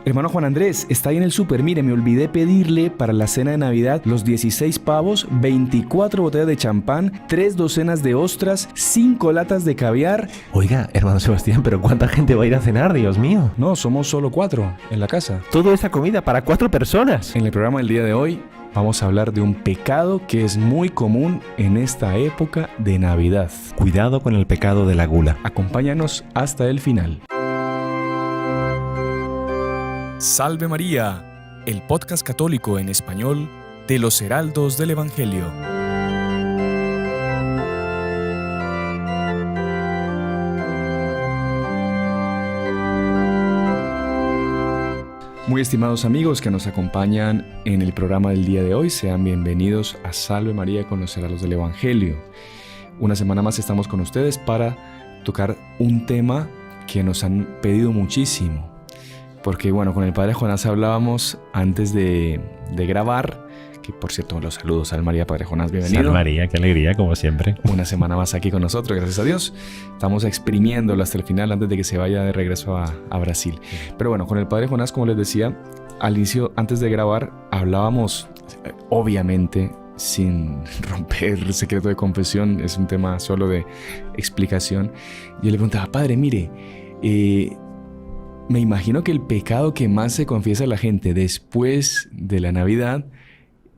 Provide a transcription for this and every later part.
Hermano Juan Andrés, está ahí en el súper. Mire, me olvidé pedirle para la cena de Navidad los 16 pavos, 24 botellas de champán, 3 docenas de ostras, 5 latas de caviar. Oiga, hermano Sebastián, ¿pero cuánta gente va a ir a cenar, Dios mío? No, somos solo 4 en la casa. Toda esa comida para 4 personas. En el programa del día de hoy vamos a hablar de un pecado que es muy común en esta época de Navidad. Cuidado con el pecado de la gula. Acompáñanos hasta el final. Salve María, el podcast católico en español de los Heraldos del Evangelio. Muy estimados amigos que nos acompañan en el programa del día de hoy, sean bienvenidos a Salve María con los Heraldos del Evangelio. Una semana más estamos con ustedes para tocar un tema que nos han pedido muchísimo. Porque bueno, con el Padre Jonás hablábamos antes de grabar, que por cierto los saludos al María, Padre Jonás, bienvenido. Salve María, qué alegría, como siempre. Una semana más aquí con nosotros, gracias a Dios. Estamos exprimiéndolo hasta el final antes de que se vaya de regreso a Brasil. Pero bueno, con el Padre Jonás, como les decía, al inicio, antes de grabar, hablábamos, obviamente, sin romper el secreto de confesión, es un tema solo de explicación. Yo le preguntaba, Padre, mire, me imagino que el pecado que más se confiesa a la gente después de la Navidad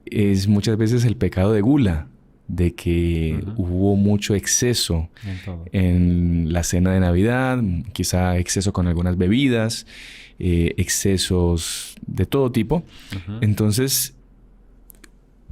es muchas veces el pecado de gula, de que hubo mucho exceso en la cena de Navidad, quizá exceso con algunas bebidas, excesos de todo tipo. Entonces,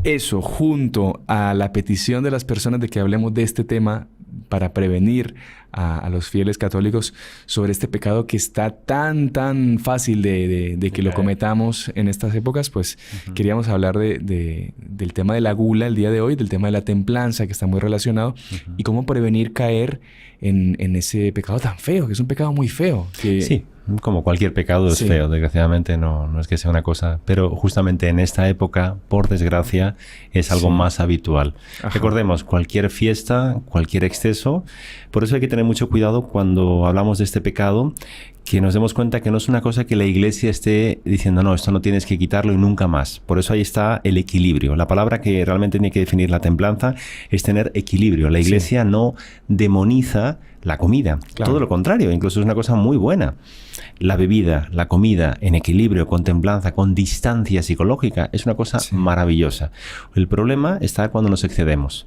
eso junto a la petición de las personas de que hablemos de este tema para prevenir a los fieles católicos sobre este pecado que está tan fácil de que lo cometamos en estas épocas, pues queríamos hablar del tema de la gula el día de hoy, del tema de la templanza que está muy relacionado y cómo prevenir caer en ese pecado tan feo, que es un pecado muy feo. Sí, como cualquier pecado es feo, desgraciadamente no es que sea una cosa, pero justamente en esta época, por desgracia, es algo más habitual. Ajá. Recordemos, cualquier fiesta, cualquier exceso, por eso hay que tener mucho cuidado cuando hablamos de este pecado, que nos demos cuenta que no es una cosa que la Iglesia esté diciendo, no, esto no tienes que quitarlo y nunca más. Por eso ahí está el equilibrio. La palabra que realmente tiene que definir la templanza es tener equilibrio. La Iglesia no demoniza la comida. Claro. Todo lo contrario, incluso es una cosa muy buena. La bebida, la comida en equilibrio, con templanza, con distancia psicológica, es una cosa maravillosa. El problema está cuando nos excedemos.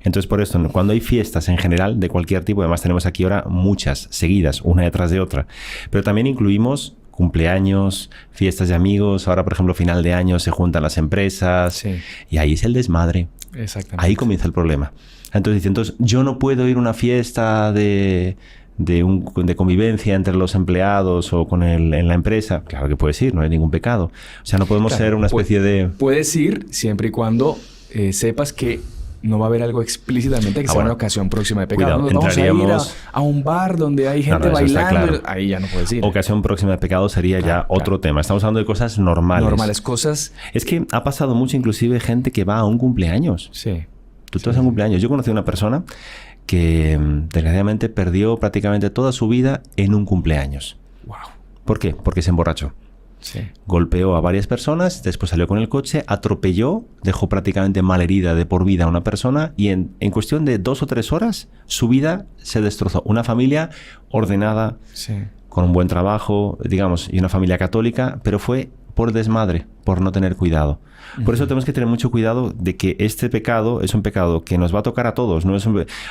Entonces, por esto, cuando hay fiestas en general, de cualquier tipo, además tenemos aquí ahora muchas seguidas, una detrás de otra, pero también incluimos cumpleaños, fiestas de amigos, ahora, por ejemplo, final de año se juntan las empresas, y ahí es el desmadre. Exactamente. Ahí comienza el problema. Entonces, yo no puedo ir a una fiesta de convivencia entre los empleados o en la empresa. Claro que puedes ir, no hay ningún pecado. O sea, no podemos ser una especie de... Puedes ir siempre y cuando sepas que no va a haber algo explícitamente que sea una ocasión próxima de pecado. Cuidado, vamos a ir a un bar donde hay gente bailando. Claro. Ahí ya no puedes ir. Ocasión próxima de pecado sería ya otro tema. Estamos hablando de cosas normales. Normales, cosas... Es que ha pasado mucho, inclusive, gente que va a un cumpleaños. Sí. Tú vas a un cumpleaños. Yo conocí a una persona que desgraciadamente perdió prácticamente toda su vida en un cumpleaños. Wow. ¿Por qué? Porque se emborrachó. Sí. Golpeó a varias personas, después salió con el coche, atropelló, dejó prácticamente malherida de por vida a una persona y en cuestión de 2 o 3 horas su vida se destrozó. Una familia ordenada, con un buen trabajo, digamos, y una familia católica, pero fue por desmadre, por no tener cuidado. Por eso tenemos que tener mucho cuidado de que este pecado es un pecado que nos va a tocar a todos.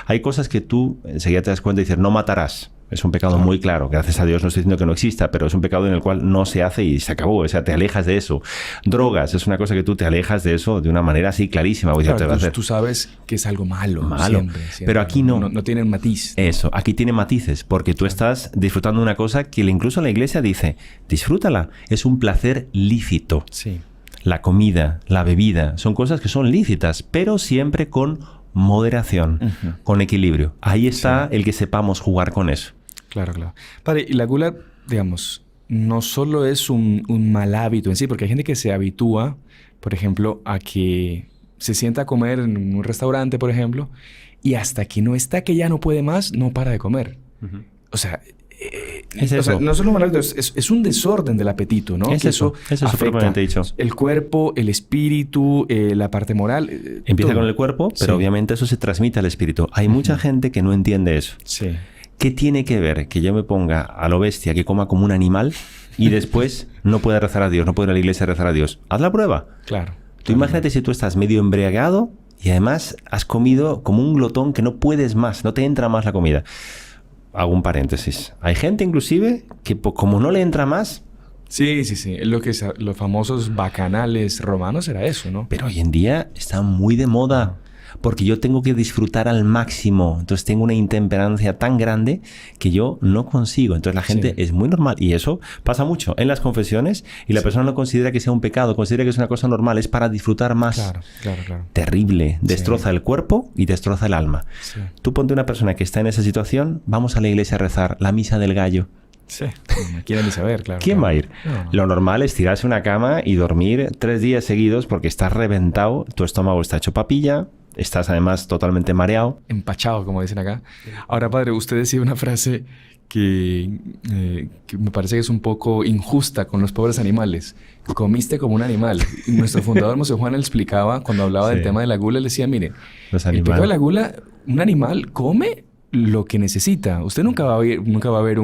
Hay cosas que tú enseguida te das cuenta y dices, no matarás. Es un pecado muy claro. Gracias a Dios no estoy diciendo que no exista, pero es un pecado en el cual no se hace y se acabó. O sea, te alejas de eso. Drogas es una cosa que tú te alejas de eso de una manera así clarísima. Claro, tú sabes que es algo malo. Siempre. Pero aquí no. No tienen matiz. Eso, aquí tiene matices, porque tú estás disfrutando de una cosa que incluso la Iglesia dice, disfrútala. Es un placer lícito. Sí. La comida, la bebida, son cosas que son lícitas, pero siempre con moderación, con equilibrio. Ahí está el que sepamos jugar con eso. Claro. Padre, y la gula, digamos, no solo es un mal hábito en sí, porque hay gente que se habitúa, por ejemplo, a que se sienta a comer en un restaurante, por ejemplo, y hasta que no está que ya no puede más, no para de comer. O sea, Es eso. O sea, no solo mal hábito, es un desorden del apetito, ¿no? Es eso propiamente dicho. El cuerpo, el espíritu, la parte moral. Empieza con el cuerpo, pero obviamente eso se transmite al espíritu. Hay mucha gente que no entiende eso. Sí. ¿Qué tiene que ver que yo me ponga a lo bestia, que coma como un animal y después no pueda rezar a Dios, no pueda ir a la iglesia a rezar a Dios? Haz la prueba. Claro. Tú imagínate si tú estás medio embriagado y además has comido como un glotón que no puedes más, no te entra más la comida. Hago un paréntesis. Hay gente inclusive que como no le entra más... Sí. Los famosos bacanales romanos era eso, ¿no? Pero hoy en día está muy de moda. Porque yo tengo que disfrutar al máximo. Entonces tengo una intemperancia tan grande que yo no consigo. Entonces la gente es muy normal. Y eso pasa mucho en las confesiones. Y la persona no considera que sea un pecado. Considera que es una cosa normal. Es para disfrutar más. Claro. Terrible. Destroza el cuerpo y destroza el alma. Sí. Tú ponte una persona que está en esa situación. Vamos a la iglesia a rezar la misa del gallo. Sí, no quieren ni saber, claro. ¿Quién va a ir? No. Lo normal es tirarse una cama y dormir 3 días seguidos porque estás reventado. Tu estómago está hecho papilla. Estás además totalmente mareado. Empachado, como dicen acá. Ahora, padre, usted decía una frase que me parece que es un poco injusta con los pobres animales. Comiste como un animal. Y nuestro fundador, Mosé Juan, él explicaba, cuando hablaba del tema de la gula, le decía, mire, el pecado de la gula, un animal come lo que necesita. Usted nunca va a ver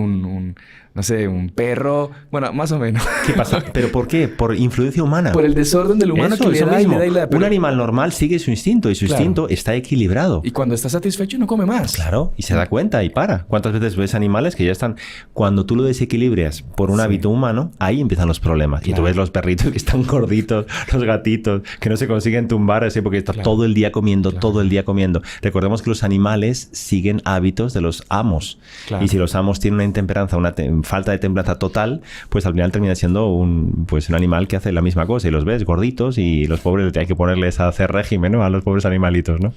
no sé, un perro. Bueno, más o menos. ¿Qué pasa? ¿Pero por qué? ¿Por influencia humana? Por el desorden del humano que le da y le da. Un animal normal sigue su instinto y su instinto está equilibrado. Y cuando está satisfecho no come más. Claro, y se da cuenta y para. ¿Cuántas veces ves animales que ya están... Cuando tú lo desequilibras por un hábito humano, ahí empiezan los problemas. Claro. Y tú ves los perritos que están gorditos, los gatitos, que no se consiguen tumbar así porque están todo el día comiendo, todo el día comiendo. Recordemos que los animales siguen hábitos de los amos. Claro. Y si los amos tienen una intemperanza, una falta de templanza total, pues al final termina siendo un animal que hace la misma cosa y los ves gorditos y los pobres hay que ponerles a hacer régimen, ¿no? A los pobres animalitos, ¿no?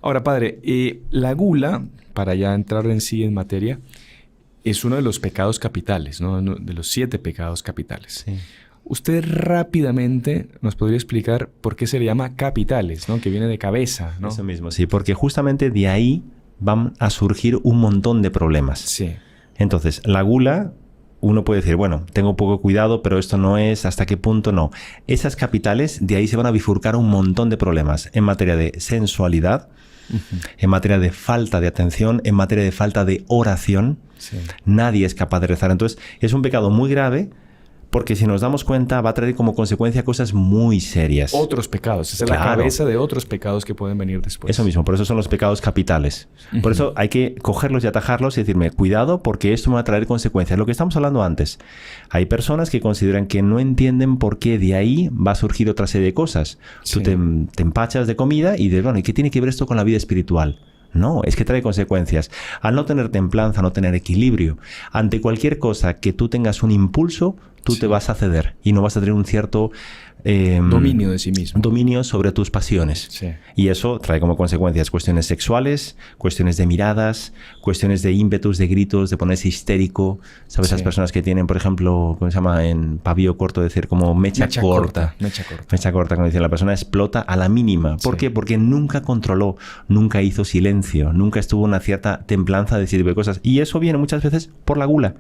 Ahora, padre, la gula, para ya entrar en sí en materia, es uno de los pecados capitales, ¿no? De los 7 pecados capitales. Sí. Usted rápidamente nos podría explicar por qué se le llama capitales, ¿no? Que viene de cabeza, ¿no? Eso mismo, sí, porque justamente de ahí van a surgir un montón de problemas. Sí. Entonces, la gula, uno puede decir, bueno, tengo poco cuidado, pero esto no es, ¿hasta qué punto no? Esas capitales, de ahí se van a bifurcar un montón de problemas en materia de sensualidad, en materia de falta de atención, en materia de falta de oración. Sí. Nadie es capaz de rezar. Entonces, es un pecado muy grave, porque si nos damos cuenta va a traer como consecuencia cosas muy serias. Otros pecados. Esa es la cabeza de otros pecados que pueden venir después. Eso mismo. Por eso son los pecados capitales. Por eso hay que cogerlos y atajarlos y decirme, cuidado porque esto me va a traer consecuencias. Lo que estamos hablando antes. Hay personas que consideran que no entienden por qué de ahí va a surgir otra serie de cosas. Sí. Tú te empachas de comida y dices, bueno, ¿y qué tiene que ver esto con la vida espiritual? No, es que trae consecuencias. Al no tener templanza, no tener equilibrio, ante cualquier cosa que tú tengas un impulso, tú te vas a ceder y no vas a tener un cierto... dominio de sí mismo. Dominio sobre tus pasiones. Sí. Y eso trae como consecuencias cuestiones sexuales, cuestiones de miradas, cuestiones de ímpetus, de gritos, de ponerse histérico. ¿Sabes? Sí. Esas personas que tienen, por ejemplo, ¿cómo se llama? En pabilo corto, decir como mecha corta. Mecha corta, cuando dicen la persona explota a la mínima. ¿Por qué? Porque nunca controló, nunca hizo silencio, nunca estuvo una cierta templanza de ese tipo de cosas. Y eso viene muchas veces por la gula.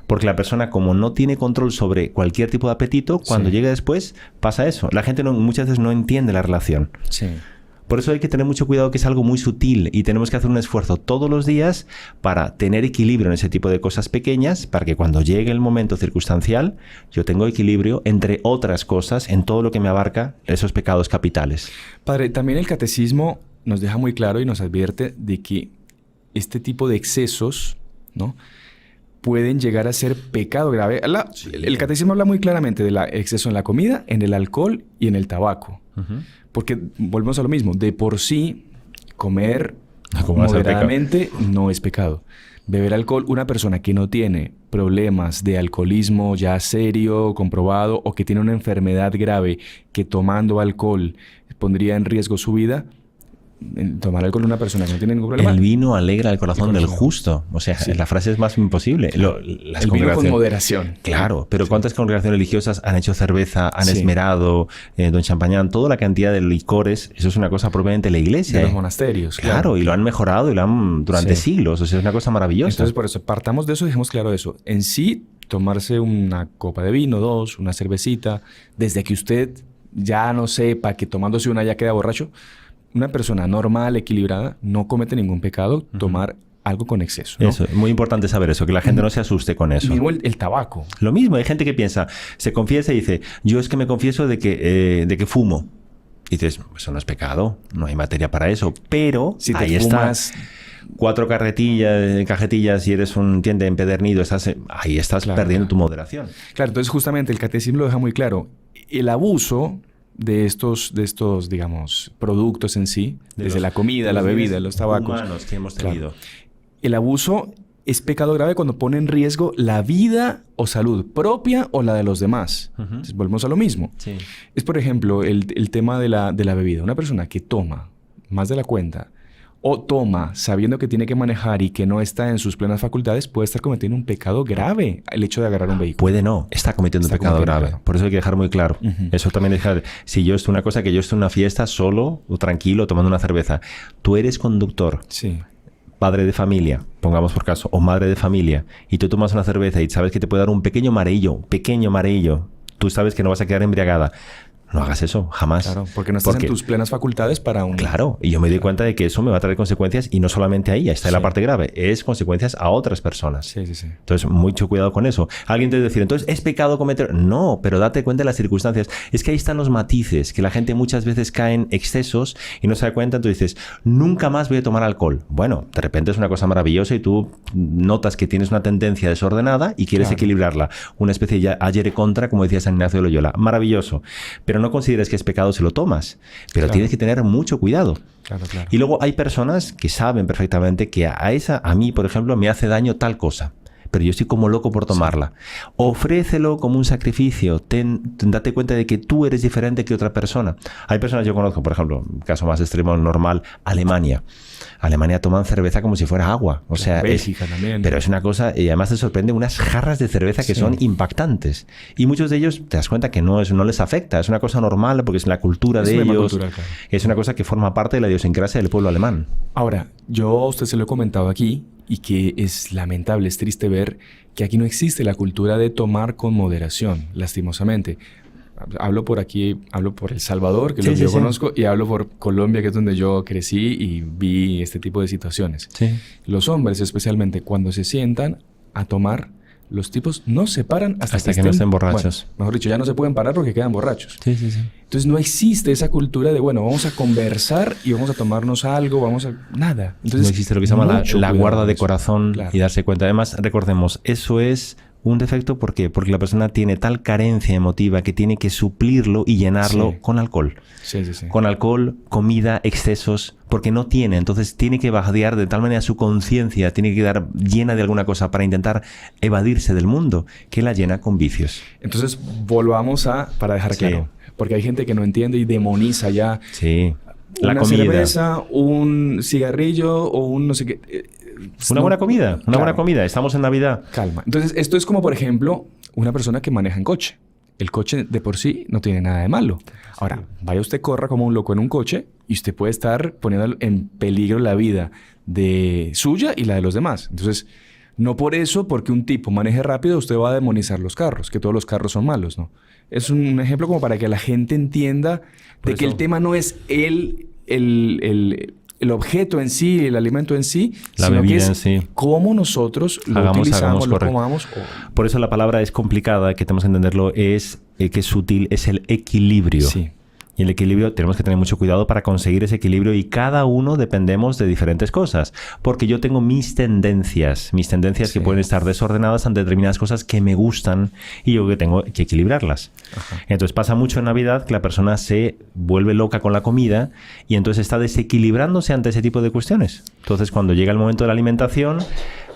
Porque la persona, como no tiene control sobre cualquier tipo de apetito, cuando llega después pasa eso. La gente muchas veces no entiende la relación. Sí. Por eso hay que tener mucho cuidado, que es algo muy sutil y tenemos que hacer un esfuerzo todos los días para tener equilibrio en ese tipo de cosas pequeñas, para que cuando llegue el momento circunstancial yo tengo equilibrio, entre otras cosas, en todo lo que me abarca esos pecados capitales. Padre, también el catecismo nos deja muy claro y nos advierte de que este tipo de excesos, ¿no?, pueden llegar a ser pecado grave. El catecismo habla muy claramente del exceso en la comida, en el alcohol y en el tabaco. Porque volvemos a lo mismo. De por sí, comer moderadamente no es pecado. Beber alcohol, una persona que no tiene problemas de alcoholismo ya serio, comprobado, o que tiene una enfermedad grave que tomando alcohol pondría en riesgo su vida, tomar alcohol de una persona que no tiene ningún problema. El vino alegra el corazón del justo. O sea, la frase es más imposible. El vino con moderación. Claro, pero ¿cuántas congregaciones religiosas han hecho cerveza, han esmerado, don Champañán, toda la cantidad de licores? Eso es una cosa propiamente de la iglesia. De los monasterios. Claro, y lo han mejorado y lo han durante siglos. O sea, es una cosa maravillosa. Entonces, por eso, partamos de eso y dejemos claro eso. En sí, tomarse una copa de vino, 2, una cervecita, desde que usted ya no sepa que tomándose una ya queda borracho, una persona normal, equilibrada, no comete ningún pecado tomar algo con exceso, ¿no? Eso, es muy importante saber eso, que la gente no se asuste con eso. Mismo el tabaco. Lo mismo, hay gente que piensa, se confiesa y dice, yo es que me confieso de que fumo. Y dices, eso no es pecado, no hay materia para eso, pero si ahí fumas... está. 4 cajetillas y eres un tiende empedernido, ahí estás perdiendo tu moderación. Claro, entonces justamente el catecismo lo deja muy claro. El abuso de estos, digamos, productos en sí, desde la comida, la bebida, los tabacos. Humanos que hemos tenido. Claro. El abuso es pecado grave cuando pone en riesgo la vida o salud propia o la de los demás. Entonces, volvemos a lo mismo. Sí. Es, por ejemplo, el tema de la bebida. Una persona que toma más de la cuenta o toma sabiendo que tiene que manejar y que no está en sus plenas facultades, puede estar cometiendo un pecado grave el hecho de agarrar un vehículo. Puede no, está cometiendo un pecado grave. Claro. Por eso hay que dejar muy claro. Eso también dejar. Si yo estoy en una fiesta solo o tranquilo tomando una cerveza, tú eres conductor. Sí. Padre de familia, pongamos por caso, o madre de familia, y tú tomas una cerveza y sabes que te puede dar un pequeño mareillo, tú sabes que no vas a quedar embriagada. No hagas eso, jamás. Claro, porque no estás en tus plenas facultades para un... Claro, y yo me doy cuenta de que eso me va a traer consecuencias y no solamente ahí, está en la parte grave, es consecuencias a otras personas. Sí. Entonces, mucho cuidado con eso. Alguien te dice, entonces, ¿es pecado cometer? No, pero date cuenta de las circunstancias. Es que ahí están los matices, que la gente muchas veces cae en excesos y no se da cuenta, entonces dices, nunca más voy a tomar alcohol. Bueno, de repente es una cosa maravillosa y tú notas que tienes una tendencia desordenada y quieres equilibrarla. Una especie de ayer contra, como decía San Ignacio de Loyola. Maravilloso. Pero no consideres que es pecado si lo tomas. Pero tienes que tener mucho cuidado. Claro. Y luego hay personas que saben perfectamente que a mí, por ejemplo, me hace daño tal cosa. Pero yo estoy como loco por tomarla. Ofrécelo como un sacrificio. Date cuenta de que tú eres diferente que otra persona. Hay personas, yo conozco, por ejemplo, caso más extremo, normal, Alemania toman cerveza como si fuera agua. O sea, Bélgica también. Pero es una cosa, y además te sorprende unas jarras de cerveza que son impactantes. Y muchos de ellos te das cuenta que no les afecta. Es una cosa normal porque es la cultura de ellos. Cultura, claro. Es una cosa que forma parte de la idiosincrasia del pueblo alemán. Ahora, yo a usted se lo he comentado aquí y que es lamentable, es triste ver que aquí no existe la cultura de tomar con moderación, lastimosamente. Hablo por aquí, hablo por El Salvador, que es lo que yo conozco, y hablo por Colombia, que es donde yo crecí y vi este tipo de situaciones. Sí. Los hombres, especialmente, cuando se sientan a tomar, los tipos no se paran hasta que no estén borrachos. Bueno, mejor dicho, ya no se pueden parar porque quedan borrachos. Sí. Entonces no existe esa cultura de, bueno, vamos a conversar y vamos a tomarnos algo, nada. Entonces, no existe lo que se llama la guarda de corazón y darse cuenta. Además, recordemos, eso es un defecto. ¿Por qué? Porque la persona tiene tal carencia emotiva que tiene que suplirlo y llenarlo con alcohol. Sí. Con alcohol, comida, excesos, porque no tiene. Entonces tiene que vadear de tal manera su conciencia, tiene que quedar llena de alguna cosa para intentar evadirse del mundo, que la llena con vicios. Entonces volvamos para dejar claro, porque hay gente que no entiende y demoniza ya. Sí. Una cerveza, un cigarrillo o un no sé qué. Una buena comida, buena comida. Estamos en Navidad. Calma. Entonces, esto es como, por ejemplo, una persona que maneja en coche. El coche de por sí no tiene nada de malo. Ahora, vaya usted, corra como un loco en un coche y usted puede estar poniendo en peligro la vida de suya y la de los demás. Entonces, no por eso, porque un tipo maneje rápido, usted va a demonizar los carros, que todos los carros son malos, ¿no? Es un ejemplo como para que la gente entienda de que el tema no es el objeto en sí, el alimento en sí, la sino bebida que es en sí. cómo nosotros lo utilizamos, lo comamos. Por eso la palabra es complicada, que tenemos que entenderlo, es que es sutil, es el equilibrio. Sí. Y el equilibrio, tenemos que tener mucho cuidado para conseguir ese equilibrio, y cada uno dependemos de diferentes cosas. Porque yo tengo mis tendencias que pueden estar desordenadas ante determinadas cosas que me gustan y yo que tengo que equilibrarlas. Ajá. Entonces pasa mucho en Navidad que la persona se vuelve loca con la comida y entonces está desequilibrándose ante ese tipo de cuestiones. Entonces cuando llega el momento de la alimentación,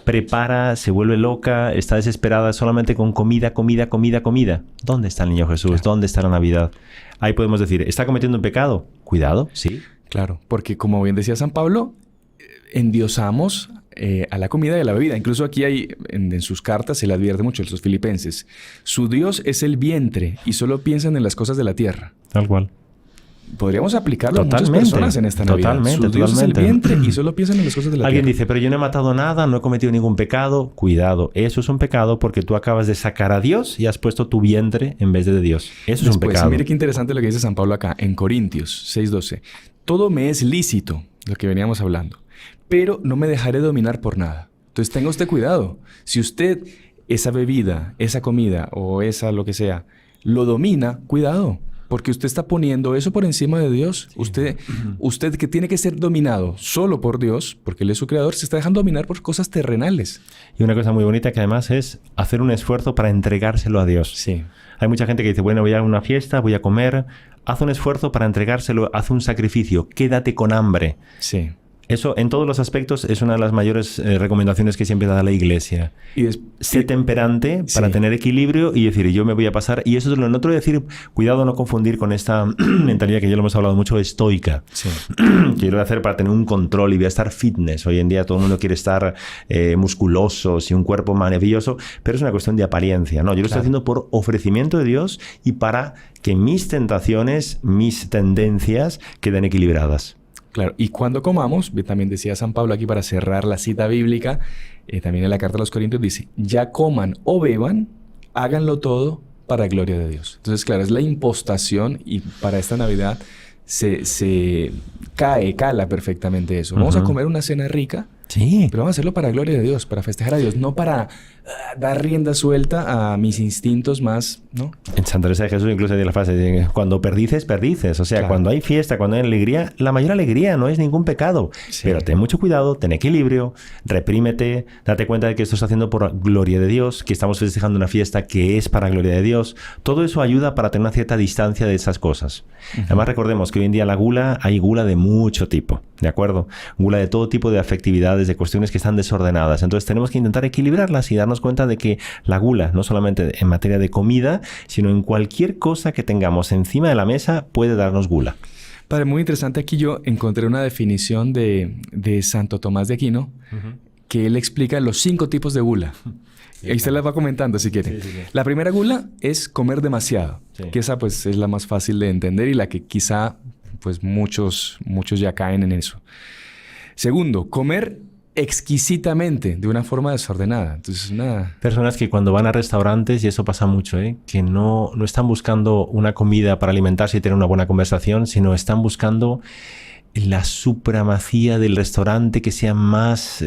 prepara, se vuelve loca, está desesperada solamente con comida. ¿Dónde está el niño Jesús? ¿Dónde está la Navidad? Ahí podemos decir, ¿está cometiendo un pecado? Cuidado, sí. Claro, porque como bien decía San Pablo, endiosamos a la comida y a la bebida. Incluso aquí en sus cartas se le advierte mucho a los filipenses. Su Dios es el vientre y solo piensan en las cosas de la tierra. Tal cual. Podríamos aplicarlo a muchas personas en esta Navidad. Totalmente, Su Dios es el vientre y solo piensan en las cosas de la Alguien tierra. dice, pero yo no he matado nada, no he cometido ningún pecado. Cuidado, eso es un pecado porque tú acabas de sacar a Dios y has puesto tu vientre en vez de Dios. Eso es un pecado. Mire qué interesante lo que dice San Pablo acá, en Corintios 6:12. Todo me es lícito, lo que veníamos hablando, pero no me dejaré dominar por nada. Entonces tenga usted cuidado. Si usted esa bebida, esa comida o esa lo que sea, lo domina, cuidado. Porque usted está poniendo eso por encima de Dios. Sí. Usted que tiene que ser dominado solo por Dios, porque Él es su creador, se está dejando dominar por cosas terrenales. Y una cosa muy bonita que además es hacer un esfuerzo para entregárselo a Dios. Sí. Hay mucha gente que dice, bueno, voy a una fiesta, voy a comer. Haz un esfuerzo para entregárselo, haz un sacrificio, quédate con hambre. Sí. Eso, en todos los aspectos, es una de las mayores recomendaciones que siempre da la Iglesia. Sé temperante para tener equilibrio y decir, yo me voy a pasar. Y eso es lo otro, decir, cuidado no confundir con esta mentalidad que ya lo hemos hablado mucho, estoica. Sí. Que yo lo voy a hacer para tener un control y voy a estar fitness. Hoy en día todo el mundo quiere estar musculosos y un cuerpo maravilloso, pero es una cuestión de apariencia, ¿no? Yo lo estoy haciendo por ofrecimiento de Dios y para que mis tentaciones, mis tendencias queden equilibradas. Claro, y cuando comamos, también decía San Pablo aquí para cerrar la cita bíblica, también en la carta a los Corintios dice, ya coman o beban, háganlo todo para gloria de Dios. Entonces, claro, es la impostación y para esta Navidad se cala perfectamente eso. Vamos a comer una cena rica, sí, pero vamos a hacerlo para gloria de Dios, para festejar a Dios, no para dar rienda suelta a mis instintos más, ¿no? En Santa Teresa de Jesús incluso hay la frase de cuando perdices, perdices. O sea, claro, cuando hay fiesta, cuando hay alegría, la mayor alegría no es ningún pecado. Sí. Pero ten mucho cuidado, ten equilibrio, reprímete, date cuenta de que esto estás haciendo por gloria de Dios, que estamos festejando una fiesta que es para gloria de Dios. Todo eso ayuda para tener una cierta distancia de esas cosas. Además, recordemos que hoy en día hay gula de mucho tipo, ¿de acuerdo? Gula de todo tipo de afectividades, de cuestiones que están desordenadas. Entonces tenemos que intentar equilibrarlas y darnos cuenta de que la gula, no solamente en materia de comida, sino en cualquier cosa que tengamos encima de la mesa, puede darnos gula. Padre, muy interesante. Aquí yo encontré una definición de Santo Tomás de Aquino, que él explica los 5 tipos de gula. Y ahí usted las va comentando si quiere. Sí. La primera gula es comer demasiado, que esa pues es la más fácil de entender y la que quizá pues muchos ya caen en eso. Segundo, comer exquisitamente, de una forma desordenada. Entonces, nada. Personas que cuando van a restaurantes, y eso pasa mucho, que no están buscando una comida para alimentarse y tener una buena conversación, sino están buscando la supremacía del restaurante, que sea más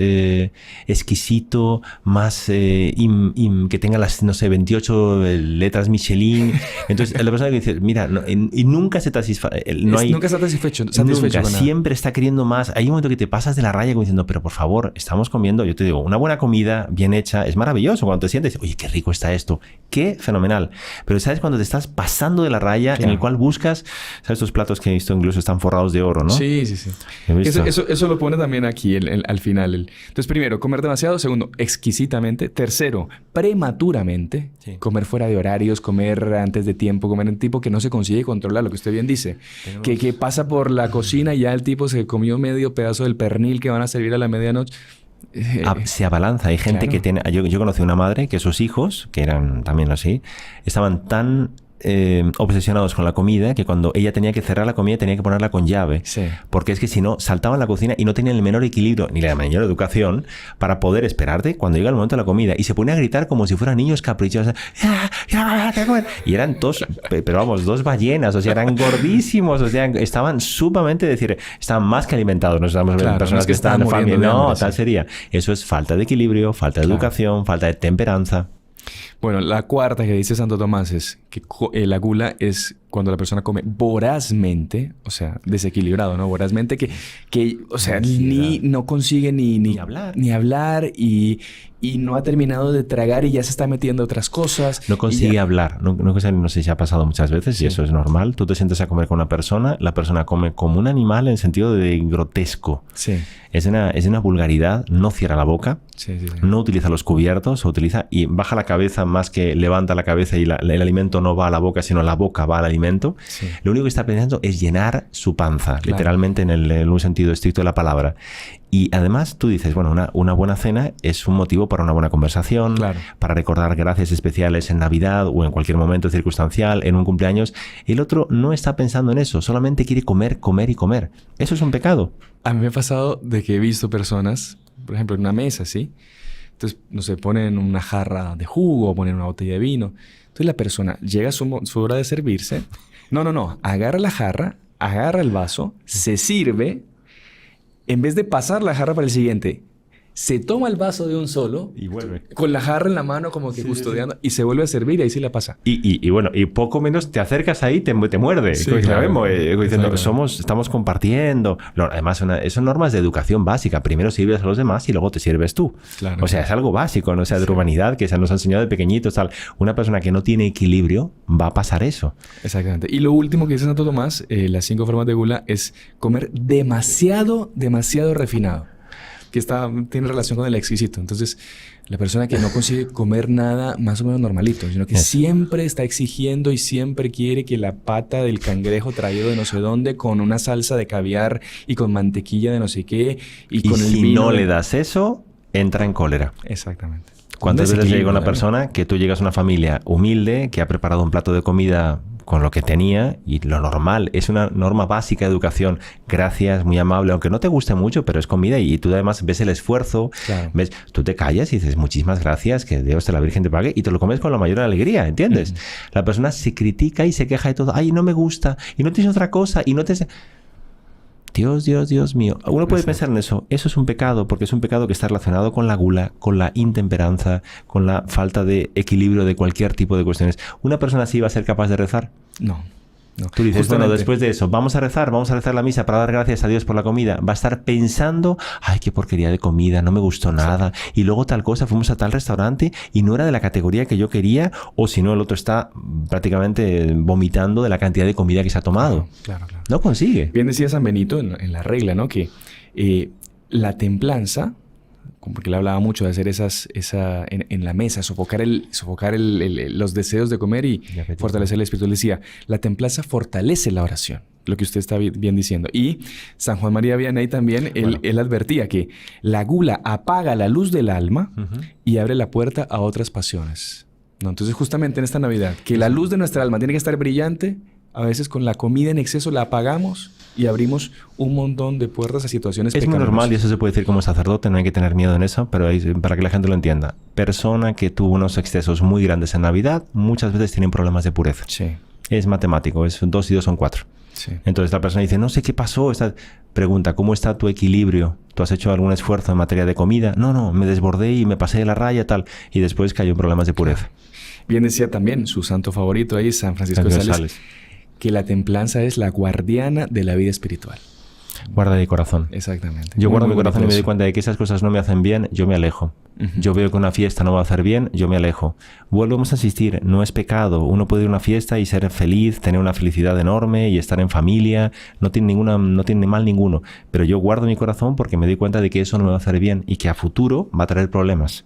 exquisito, más que tenga las, no sé, 28 letras Michelin. Entonces, la persona que dice, mira, y nunca se satisface. Nunca está satisfecho nunca, siempre está queriendo más. Hay un momento que te pasas de la raya como diciendo, pero por favor, estamos comiendo, yo te digo, una buena comida bien hecha, es maravilloso. Cuando te sientes, oye, qué rico está esto, qué fenomenal. Pero ¿sabes cuando te estás pasando de la raya, claro, en el cual buscas, ¿sabes? Estos platos que he visto incluso están forrados de oro, ¿no? Sí. Eso lo pone también aquí al final. Entonces, primero, comer demasiado. Segundo, exquisitamente. Tercero, prematuramente. Sí. Comer fuera de horarios, comer antes de tiempo, comer en tipo que no se consigue controlar, lo que usted bien dice. Que pasa por la cocina y ya el tipo se comió medio pedazo del pernil que van a servir a la medianoche. Se abalanza. Hay gente, claro, que tiene... Yo conocí una madre que sus hijos, que eran también así, estaban tan obsesionados con la comida que cuando ella tenía que cerrar la comida tenía que ponerla con llave. Sí. Porque es que si no, saltaban la cocina y no tenían el menor equilibrio ni la mayor educación para poder esperarte cuando llega el momento de la comida. Y se ponía a gritar como si fueran niños caprichosos. Y eran dos, pero vamos, 2 ballenas. O sea, eran gordísimos. O sea, estaban sumamente, decir, estaban más que alimentados. No estamos viendo personas que están en familia. No, tal sería. Eso es falta de equilibrio, falta de educación, falta de temperanza. Bueno, la cuarta que dice Santo Tomás es que la gula es cuando la persona come vorazmente, o sea, desequilibrado, ¿no? Vorazmente que o sea, no consigue ni hablar y no ha terminado de tragar y ya se está metiendo otras cosas. No consigue hablar. No sé si ha pasado muchas veces, y eso es normal. Tú te sientes a comer con una persona, la persona come como un animal en sentido de grotesco. Sí. Es una vulgaridad, no cierra la boca, no utiliza los cubiertos, utiliza y baja la cabeza más que levanta la cabeza y el alimento no va a la boca, sino la boca va al alimento, sí. Lo único que está pensando es llenar su panza, claro. Literalmente en un sentido estricto de la palabra. Y además tú dices, bueno, una buena cena es un motivo para una buena conversación, claro. Para recordar gracias especiales en Navidad o en cualquier momento circunstancial, en un cumpleaños. El otro no está pensando en eso, solamente quiere comer, comer y comer. Eso es un pecado. A mí me ha pasado de que he visto personas, por ejemplo, en una mesa, ¿sí? Entonces, no sé, ponen una jarra de jugo o ponen una botella de vino. Entonces la persona llega a su hora de servirse. No. Agarra la jarra, agarra el vaso, se sirve. En vez de pasar la jarra para el siguiente, se toma el vaso de un solo y vuelve con la jarra en la mano como que custodiando y se vuelve a servir y ahí sí la pasa. Y bueno, y poco menos te acercas ahí te muerde. Sí, claro. Estamos compartiendo. Además, son normas de educación básica. Primero sirves a los demás y luego te sirves tú. Claro, o sea, es algo básico, ¿no? O sea, de humanidad que se nos ha enseñado de pequeñitos. Tal. Una persona que no tiene equilibrio va a pasar eso. Exactamente. Y lo último que dice Santo Tomás, las 5 formas de gula, es comer demasiado refinado. Que tiene relación con el exquisito. Entonces, la persona que no consigue comer nada más o menos normalito, sino que siempre está exigiendo y siempre quiere que la pata del cangrejo traído de no sé dónde con una salsa de caviar y con mantequilla de no sé qué y con el vino. Si no le das eso, entra en cólera. Exactamente. ¿Cuántas veces llega una persona que tú llegas a una familia humilde que ha preparado un plato de comida con lo que tenía y lo normal, es una norma básica de educación, gracias, muy amable, aunque no te guste mucho, pero es comida y tú además ves el esfuerzo, claro. Ves, tú te callas y dices muchísimas gracias, que Dios te la Virgen te pague y te lo comes con la mayor alegría, ¿entiendes? Uh-huh. La persona se critica y se queja de todo, ay, no me gusta y no tienes otra cosa y no te... Dios mío. Uno puede pensar en eso. Eso es un pecado, porque es un pecado que está relacionado con la gula, con la intemperanza, con la falta de equilibrio de cualquier tipo de cuestiones. ¿Una persona así va a ser capaz de rezar? No. Tú dices, bueno, después de eso, vamos a rezar la misa para dar gracias a Dios por la comida. Va a estar pensando, ay, qué porquería de comida, no me gustó nada. Sí. Y luego tal cosa, fuimos a tal restaurante y no era de la categoría que yo quería. O si no, el otro está prácticamente vomitando de la cantidad de comida que se ha tomado. Claro. No consigue. Bien decía San Benito en la regla, ¿no? Que la templanza, porque él hablaba mucho de hacer en la mesa, sofocar los deseos de comer y fortalecer el espíritu. Él decía, la templanza fortalece la oración, lo que usted está bien diciendo. Y San Juan María Vianney también, él advertía que la gula apaga la luz del alma y abre la puerta a otras pasiones. ¿No? Entonces, justamente en esta Navidad, que la luz de nuestra alma tiene que estar brillante, a veces con la comida en exceso la apagamos y abrimos un montón de puertas a situaciones pecaminosas. Es muy normal y eso se puede decir como sacerdote, no hay que tener miedo en eso, pero para que la gente lo entienda. Persona que tuvo unos excesos muy grandes en Navidad, muchas veces tienen problemas de pureza. Sí. Es matemático, 2 y 2 son 4. Sí. Entonces la persona dice, no sé qué pasó. Pregunta, ¿cómo está tu equilibrio? ¿Tú has hecho algún esfuerzo en materia de comida? No, me desbordé y me pasé de la raya, tal. Y después cayó en problemas de pureza. Bien decía también su santo favorito ahí, San Francisco de Sales, que la templanza es la guardiana de la vida espiritual. Guarda de corazón. Exactamente. Yo guardo mi corazón y me doy cuenta de que esas cosas no me hacen bien, yo me alejo. Uh-huh. Yo veo que una fiesta no va a hacer bien, yo me alejo. Volvemos a insistir, no es pecado. Uno puede ir a una fiesta y ser feliz, tener una felicidad enorme y estar en familia. No tiene mal ninguno. Pero yo guardo mi corazón porque me doy cuenta de que eso no me va a hacer bien y que a futuro va a traer problemas.